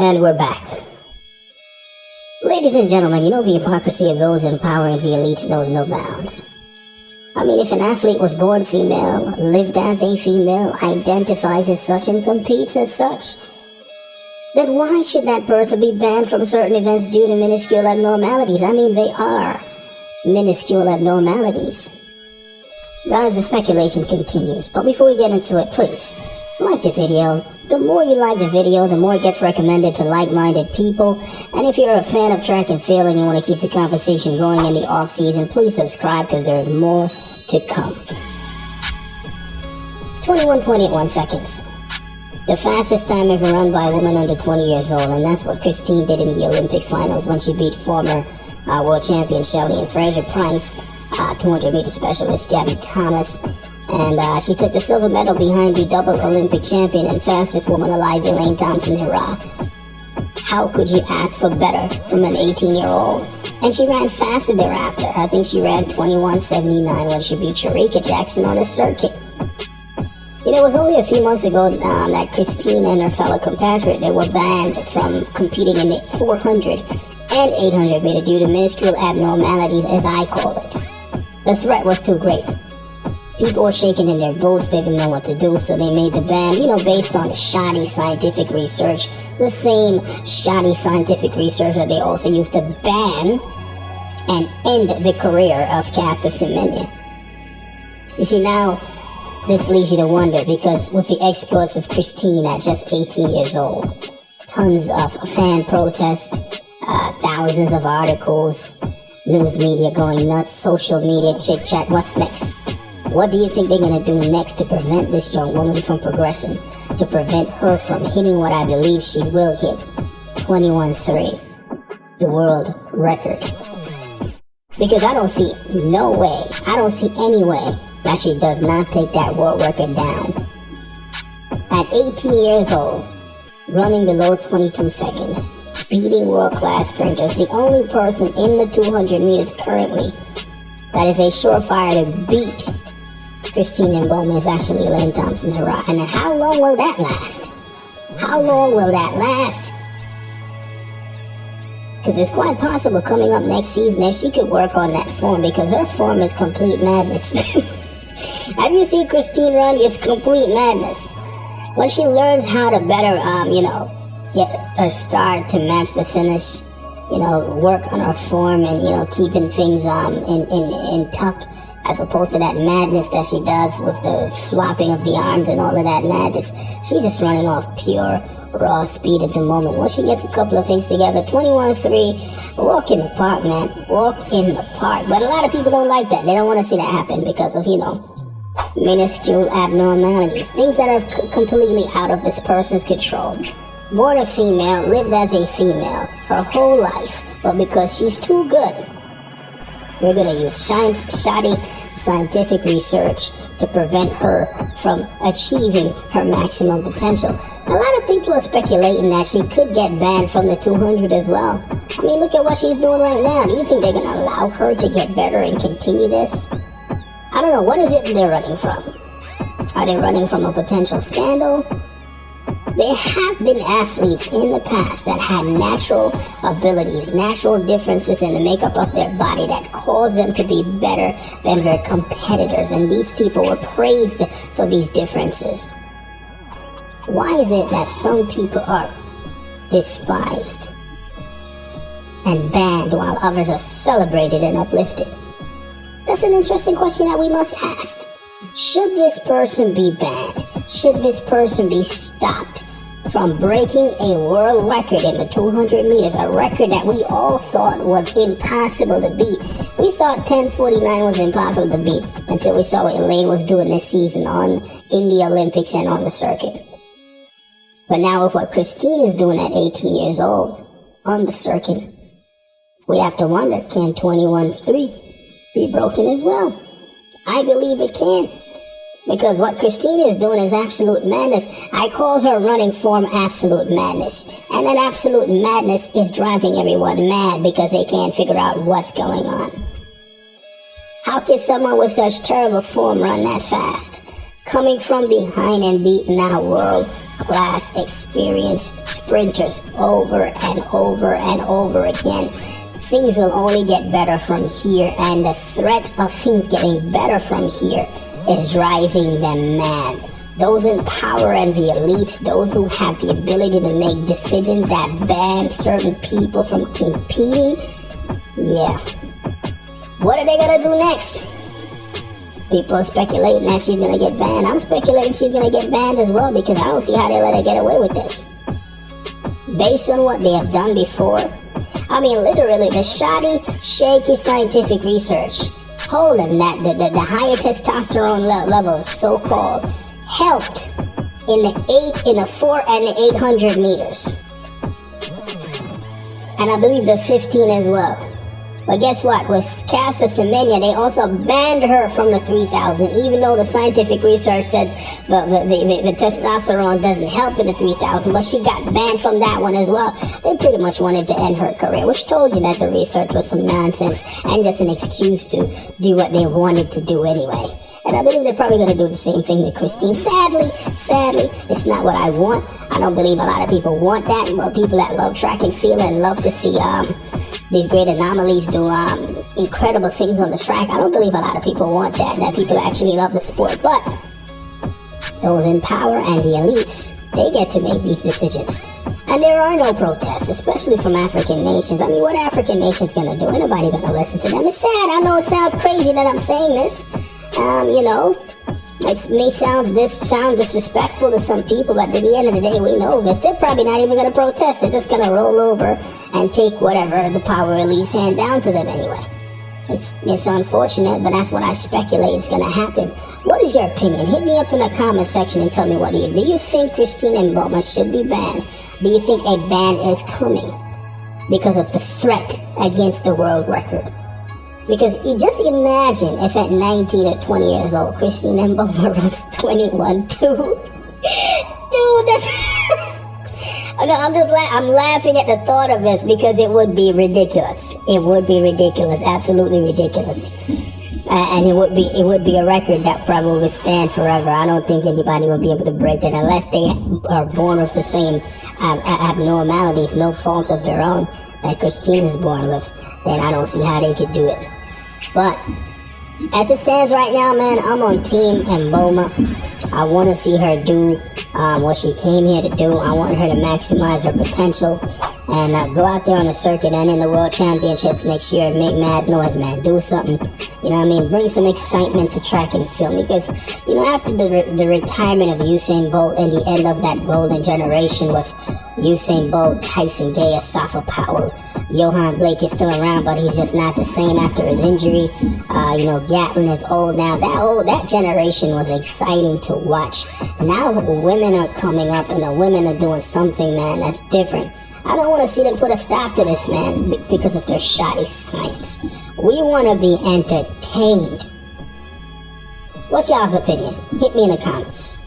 And we're back. Ladies and gentlemen, you know the hypocrisy of those in power and the elites knows no bounds. I mean, if an athlete was born female, lived as a female, identifies as such, and competes as such, then why should that person be banned from certain events due to minuscule abnormalities? I mean, they are minuscule abnormalities. Guys, the speculation continues, but before we get into it, please, like the video. The more you like the video, the more it gets recommended to like-minded people. And if you're a fan of track and field and you want to keep the conversation going in the off-season, please subscribe because there's more to come. 21.81 seconds. The fastest time ever run by a woman under 20 years old, and that's what Christine did in the Olympic finals when she beat former world champion Shelley and Fraser Price, 200-meter specialist Gabby Thomas, and she took the silver medal behind the double Olympic champion and fastest woman alive, Elaine Thompson-Herah. How could you ask for better from an 18-year-old? And she ran faster thereafter. I think she ran 21:79 when she beat Shericka Jackson on the circuit. You know, it was only a few months ago that Christine and her fellow compatriot, they were banned from competing in the 400 and 800 meter due to minuscule abnormalities, as I call it. The threat was too great. People were shaking in their boots, they didn't know what to do, so they made the ban, based on shoddy scientific research. The same shoddy scientific research that they also used to ban and end the career of Caster Semenya. You see, now, this leaves you to wonder, because with the exploits of Christine at just 18 years old, tons of fan protests, thousands of articles, news media going nuts, social media chit-chat, what's next? What do you think they're going to do next to prevent this young woman from progressing? To prevent her from hitting what I believe she will hit, 21:3, the world record. Because I don't see any way that she does not take that world record down. At 18 years old, running below 22 seconds, beating world-class sprinters, the only person in the 200 meters currently that is a surefire to beat Christine Mboma is actually Elaine Thompson-Herah. And how long will that last? How long will that last? Because it's quite possible coming up next season if she could work on that form, because her form is complete madness. Have you seen Christine run? It's complete madness. When she learns how to better, get her start to match the finish, work on her form and, keeping things in tuck, as opposed to that madness that she does with the flopping of the arms and all of that madness. She's just running off pure, raw speed at the moment. Once she gets a couple of things together, 21:3, walk in the park, man. Walk in the park. But a lot of people don't like that. They don't want to see that happen because of, minuscule abnormalities. Things that are completely out of this person's control. Born a female, lived as a female her whole life. But because she's too good, we're going to use shoddy scientific research to prevent her from achieving her maximum potential. A lot of people are speculating that she could get banned from the 200 as well. I mean, look at what she's doing right now. Do you think they're going to allow her to get better and continue this? I don't know. What is it they're running from? Are they running from a potential scandal? There have been athletes in the past that had natural abilities, natural differences in the makeup of their body that caused them to be better than their competitors, and these people were praised for these differences. Why is it that some people are despised and banned while others are celebrated and uplifted? That's an interesting question that we must ask. Should this person be banned? Should this person be stopped from breaking a world record in the 200 meters, a record that we all thought was impossible to beat? We thought 10:49 was impossible to beat until we saw what Elaine was doing this season in the Olympics and on the circuit. But now with what Christine is doing at 18 years old on the circuit, we have to wonder, can 21:3 be broken as well? I believe it can. Because what Christine is doing is absolute madness. I call her running form absolute madness. And that absolute madness is driving everyone mad because they can't figure out what's going on. How can someone with such terrible form run that fast? coming from behind and beating out world-class experienced sprinters over and over and over again. Things will only get better from here, and the threat of things getting better from here is driving them mad. Those in power and the elites, those who have the ability to make decisions that ban certain people from competing, yeah. What are they gonna do next? People are speculating that she's gonna get banned. I'm speculating she's gonna get banned as well, because I don't see how they let her get away with this. Based on what they have done before, I mean, literally, the shoddy, shaky scientific research told them that the higher testosterone levels, so-called, helped in the 4 and the 800 meters. And I believe the 15 as well. But guess what? With Caster Semenya, they also banned her from the 3,000, even though the scientific research said the testosterone doesn't help in the 3,000, but she got banned from that one as well. They pretty much wanted to end her career, which told you that the research was some nonsense and just an excuse to do what they wanted to do anyway. And I believe they're probably going to do the same thing to Christine. Sadly, it's not what I want. I don't believe a lot of people want that. But people that love track and field and love to see these great anomalies do incredible things on the track, I don't believe a lot of people want that people actually love the sport. But those in power and the elites, they get to make these decisions. And there are no protests, especially from African nations. I mean, what African nations going to do? Ain't nobody going to listen to them. It's sad. I know it sounds crazy that I'm saying this. It may sound disrespectful to some people, but at the end of the day, we know this. They're probably not even going to protest. They're just going to roll over and take whatever the power elites hand down to them anyway. It's unfortunate, but that's what I speculate is going to happen. What is your opinion? Hit me up in the comment section and tell me what do you think Christine Mboma should be banned? Do you think a ban is coming because of the threat against the world record? Because just imagine if at 19 or 20 years old, Christine Mboma runs 21-2. Dude, that's... I'm laughing at the thought of this because it would be ridiculous. It would be ridiculous, absolutely ridiculous. And it would be a record that probably would stand forever. I don't think anybody would be able to break that unless they are born with the same abnormalities, no faults of their own that Christine is born with. Then I don't see how they could do it. But as it stands right now, man, I'm on Team Mboma. I want to see her do what she came here to do. I want her to maximize her potential and go out there on the circuit and in the World Championships next year and make mad noise, man. Do something, you know what I mean? Bring some excitement to track and field, because, you know, after the retirement of Usain Bolt and the end of that golden generation with Usain Bolt, Tyson Gay, Asafa Powell, Johan Blake is still around, but he's just not the same after his injury. Gatlin is old now. That generation was exciting to watch. Now the women are coming up and the women are doing something, man, that's different. I don't want to see them put a stop to this, man, because of their shoddy science. We want to be entertained. What's y'all's opinion? Hit me in the comments.